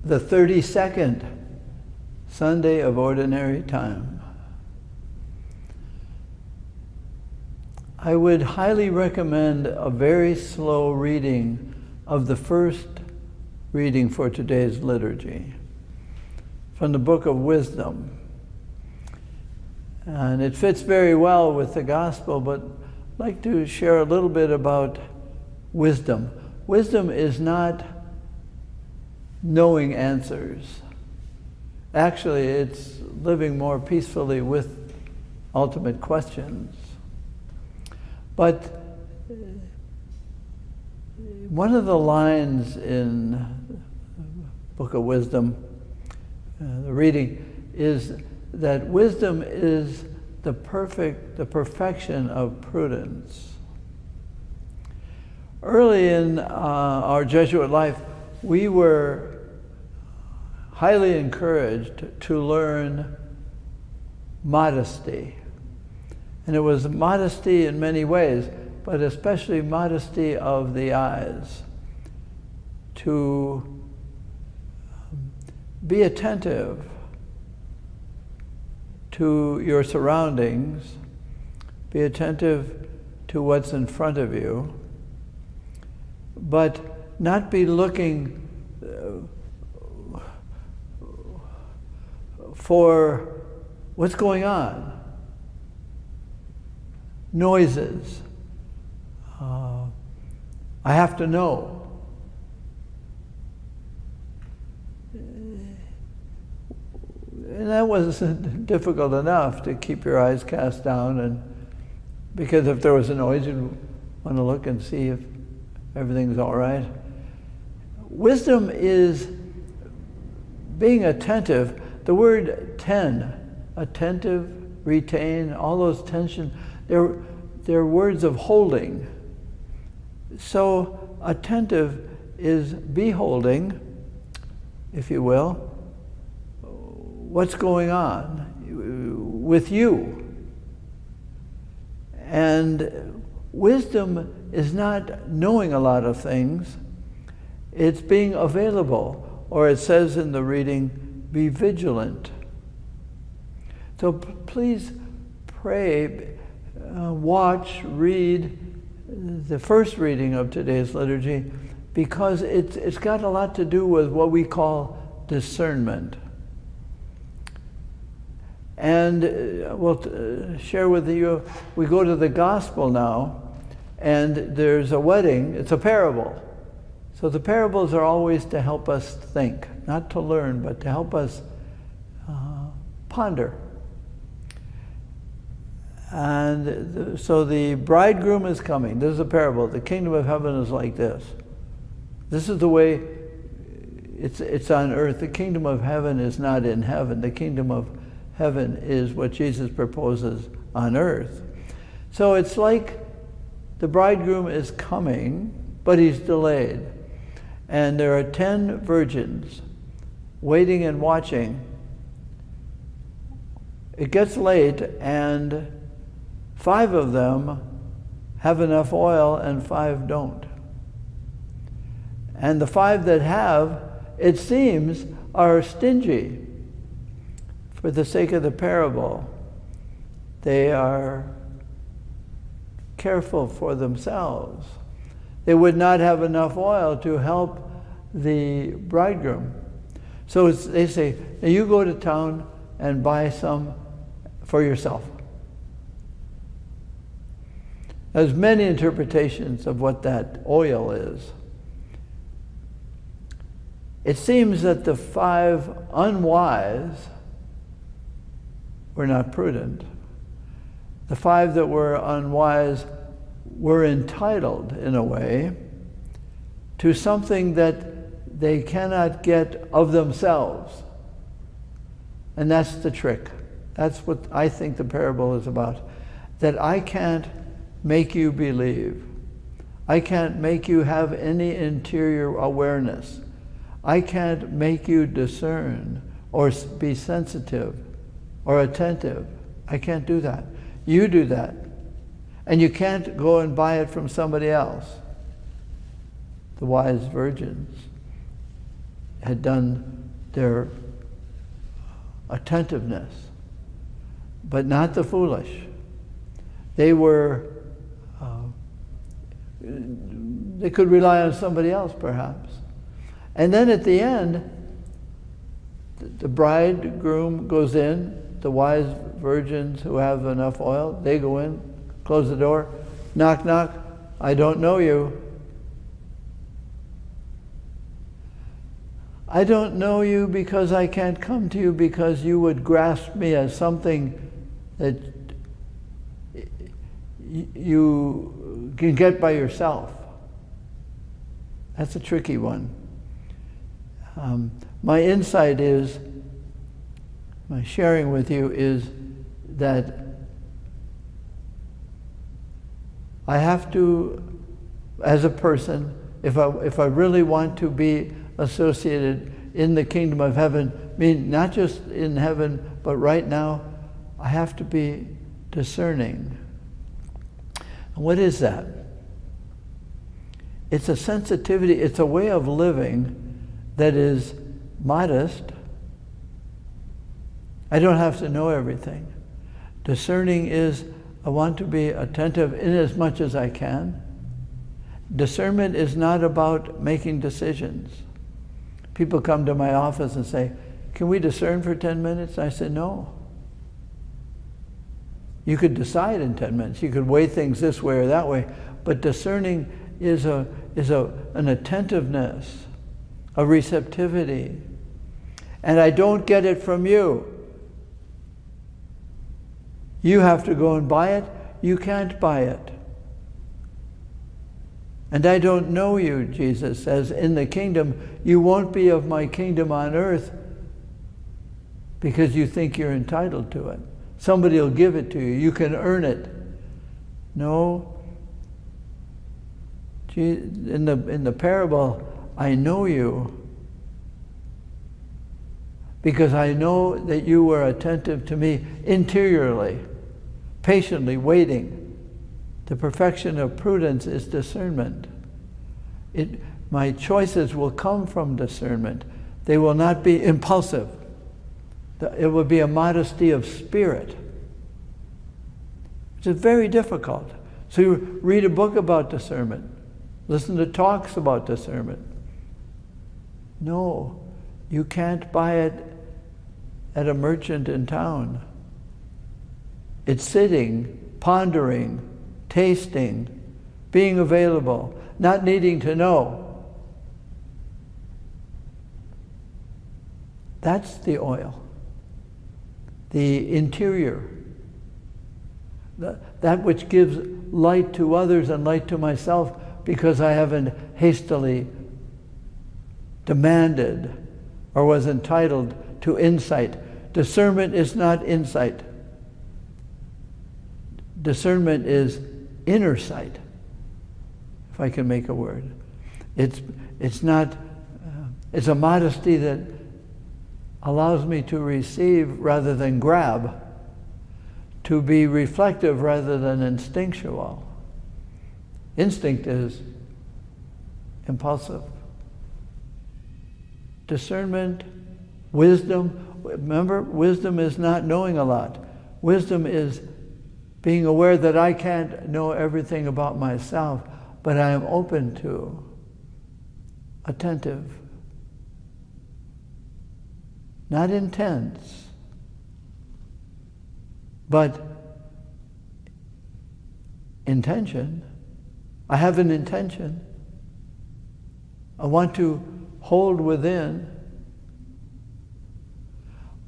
the 32nd Sunday of Ordinary Time. I would highly recommend a very slow reading of the first reading for today's liturgy from the Book of Wisdom. And it fits very well with the Gospel, but I'd like to share a little bit about wisdom. Wisdom is not knowing answers. Actually, it's living more peacefully with ultimate questions. But one of the lines in the Book of Wisdom, the reading, is that wisdom is the perfection of prudence. Early in our Jesuit life, we were highly encouraged to learn modesty. And it was modesty in many ways, but especially modesty of the eyes. To be attentive to your surroundings, be attentive to what's in front of you, but not be looking for what's going on. Noises. I have to know. And that was difficult enough to keep your eyes cast down, and because if there was a noise, you'd want to look and see if everything's all right. Wisdom is being attentive. The word attentive, retain, all those tension, they're words of holding. So attentive is beholding, if you will, what's going on with you. And wisdom is not knowing a lot of things, it's being available, or it says in the reading, be vigilant. So please pray, watch, read the first reading of today's liturgy, because it's got a lot to do with what we call discernment. And we'll share with you, we go to the Gospel now, and there's a wedding, it's a parable. So the parables are always to help us think, not to learn, but to help us ponder. And so the bridegroom is coming. This is a parable. The kingdom of heaven is like this. This is the way it's on earth. The kingdom of heaven is not in heaven. The kingdom of heaven is what Jesus proposes on earth. So it's like the bridegroom is coming, but he's delayed. And there are 10 virgins waiting and watching. It gets late, and 5 of them have enough oil and 5 don't. And the 5 that have, it seems, are stingy. For the sake of the parable, they are careful for themselves. They would not have enough oil to help the bridegroom. So they say, now you go to town and buy some for yourself. There's many interpretations of what that oil is. It seems that the 5 unwise were not prudent. The 5 that were unwise were entitled, in a way, to something that they cannot get of themselves. And that's the trick. That's what I think the parable is about. That I can't make you believe. I can't make you have any interior awareness. I can't make you discern or be sensitive or attentive. I can't do that. You do that. And you can't go and buy it from somebody else. The wise virgins had done their attentiveness, but not the foolish. They were, they could rely on somebody else perhaps. And then at the end, the bridegroom goes in, the wise virgins who have enough oil, they go in, close the door, knock, knock, I don't know you. I don't know you because I can't come to you because you would grasp me as something that you can get by yourself. That's a tricky one. My insight is, my sharing with you is that I have to, as a person, if I really want to be associated in the kingdom of heaven, I mean not just in heaven, but right now, I have to be discerning. And what is that? It's a sensitivity, it's a way of living that is modest. I don't have to know everything. Discerning is, I want to be attentive in as much as I can. Discernment is not about making decisions. People come to my office and say, can we discern for 10 minutes? I say, no. You could decide in 10 minutes. You could weigh things this way or that way. But discerning is an attentiveness, a receptivity. And I don't get it from you. You have to go and buy it. You can't buy it. And I don't know you, Jesus says, in the kingdom. You won't be of my kingdom on earth because you think you're entitled to it. Somebody will give it to you. You can earn it. No. In the parable, I know you because I know that you were attentive to me interiorly, patiently waiting. The perfection of prudence is discernment. My choices will come from discernment. They will not be impulsive. It will be a modesty of spirit, which is very difficult. So you read a book about discernment, listen to talks about discernment. No, you can't buy it at a merchant in town. It's sitting, pondering, tasting, being available, not needing to know. That's the oil. The interior. That which gives light to others and light to myself because I haven't hastily demanded or was entitled to insight. Discernment is not insight. Discernment is inner sight, if I can make a word. It's not, it's a modesty that allows me to receive rather than grab, to be reflective rather than instinctual. Instinct is impulsive. Discernment, wisdom, remember, wisdom is not knowing a lot. Wisdom is being aware that I can't know everything about myself, but I am open to, attentive, not intense, but intention. I have an intention. I want to hold within.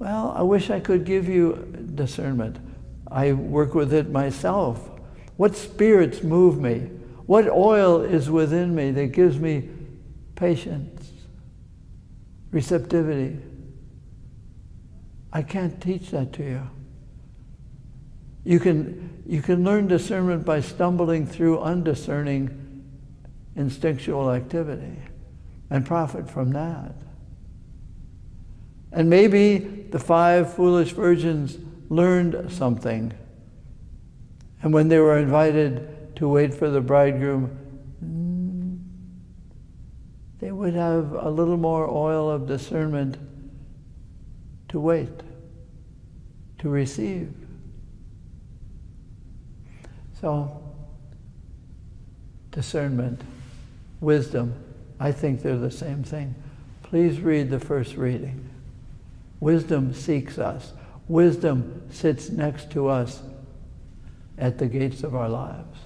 Well, I wish I could give you discernment. I work with it myself. What spirits move me? What oil is within me that gives me patience, receptivity? I can't teach that to you. You can learn discernment by stumbling through undiscerning instinctual activity and profit from that. And maybe the 5 foolish virgins learned something. And when they were invited to wait for the bridegroom, they would have a little more oil of discernment to wait, to receive. So, discernment, wisdom, I think they're the same thing. Please read the first reading. Wisdom seeks us. Wisdom sits next to us at the gates of our lives.